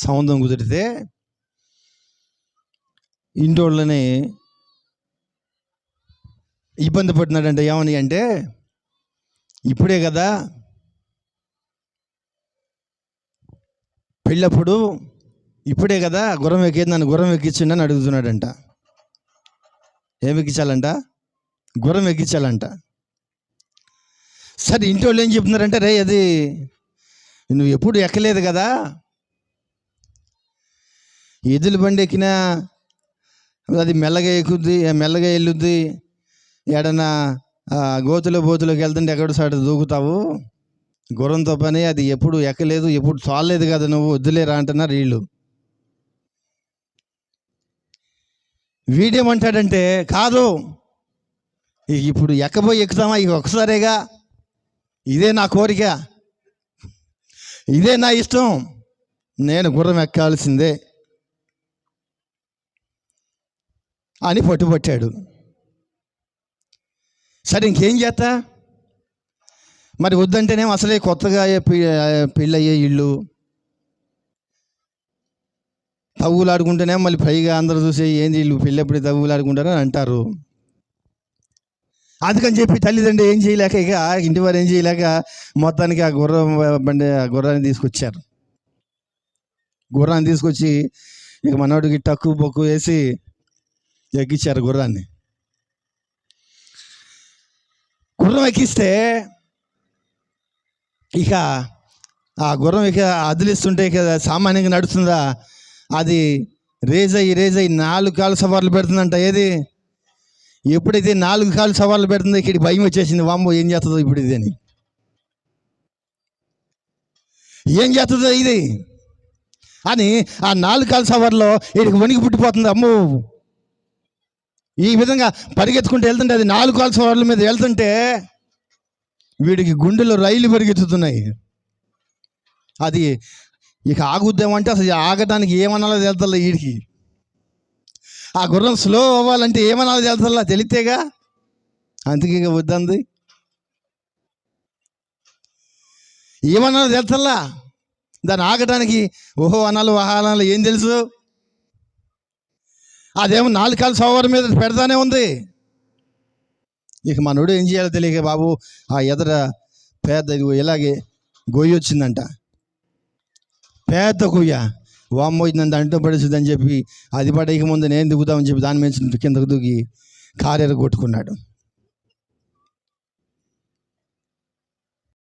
సంబంధం కుదిరితే ఇంటోళ్ళని ఇబ్బంది పడుతున్నాడంటే ఏమని అంటే, ఇప్పుడే కదా పెళ్ళప్పుడు, ఇప్పుడే కదా గుర్రం ఎక్కేది, నన్ను గుర్రం ఎక్కించండి అని అడుగుతున్నాడంట. ఏమి ఎక్కించాలంట? గుర్రం ఎక్కించాలంట. సరే ఇంటి వాళ్ళు ఏం చెప్తున్నారంటే, రే అది నువ్వు ఎప్పుడు ఎక్కలేదు కదా, ఎద్దుల బండి ఎక్కినా అది మెల్లగా ఎక్కుద్ది, మెల్లగా వెళ్ళుద్ది, ఏడన్నా బోతులోకి వెళ్తుంటే ఎక్కడ సాడు దూకుతావు, గుర్రంతో పని, అది ఎప్పుడు ఎక్కలేదు, ఎప్పుడు చాలలేదు కదా, నువ్వు వద్దులేరా అంటున్నారు వీళ్ళు. వీడేమంటాడంటే, కాదు ఇప్పుడు ఎక్కబోయి ఎక్కుతామా, ఇక ఒకసారిగా, ఇదే నా కోరిక, ఇదే నా ఇష్టం, నేను గుర్రం ఎక్కాల్సిందే అని పట్టుబట్టాడు. సరే ఇంకేం చేస్తా, మరి వద్దంటేనేమో అసలే కొత్తగా పెళ్ళయ్యే ఇళ్ళు, తవ్వులు ఆడుకుంటేనేమో మళ్ళీ పైగా అందరూ చూసే ఏంది వీళ్ళు పెళ్ళప్పుడు తవ్వులు ఆడుకుంటారని అంటారు. అందుకని చెప్పి తల్లిదండ్రులు ఏం చేయలేక, ఇక ఇంటి వారు ఏం చేయలేక మొత్తానికి ఆ గుర్రాన్ని తీసుకొచ్చారు. గుర్రాన్ని తీసుకొచ్చి ఇక మనోడికి టక్కు బొక్కు వేసి ఎక్కించారు గుర్రాన్ని. గుర్రం ఎక్కిస్తే ఇక ఆ గుర్రం ఇక అదిలిస్తుంటే ఇక సామాన్యంగా నడుస్తుందా, అది రేజ్ అయ్యి 4 కాళ్ళు సవార్లు పెడుతుందంట. ఏది ఎప్పుడైతే 4 కాళ్ళు సవార్లు పెడుతుందో ఇక్కడికి భయం వచ్చేసింది, వామ్మో ఏం చేస్తుందో ఇప్పుడు ఇది అని. ఏం చేస్తుందో ఇది అని ఆ 4 కాళ్ళ సవార్లో వీడికి వణికి పుట్టిపోతుంది. అమ్మో, ఈ విధంగా పరిగెత్తుకుంటూ వెళ్తుంటే, అది 4 కాళ్ళ సవార్ల మీద వెళ్తుంటే వీడికి గుండెలో రైలు పరిగెత్తుతున్నాయి. అది ఇక ఆగుద్దామంటే అసలు ఆగడానికి ఏమనాలో తెలుతల్లా వీడికి. ఆ గుర్రం స్లో అవ్వాలంటే ఏమనాలో తెలుతల్లా, తెలితేగా, అందుకే ఇక వద్దంది, ఏమనాలో తెలుతల్లా. దాన్ని ఆగడానికి ఓహో అనాలు వాహనాలు ఏం తెలుసు, అదేమో 4 కాళ్ళ సవారి మీద పెడతానే ఉంది. ఇక మనోడు ఏం చేయాలో తెలియక, బాబు ఆ ఎదర పెద్ద ఇలాగే గొయ్యి వచ్చిందంట, పెద్ద గొయ్య, వామ్మో నన్ను అంటూ పడేస్తుందని చెప్పి అది పడేయక ముందు నేను దిగుతామని చెప్పి దాని మీద కిందకు దూకి కారు ఎరగొట్టుకున్నాడు.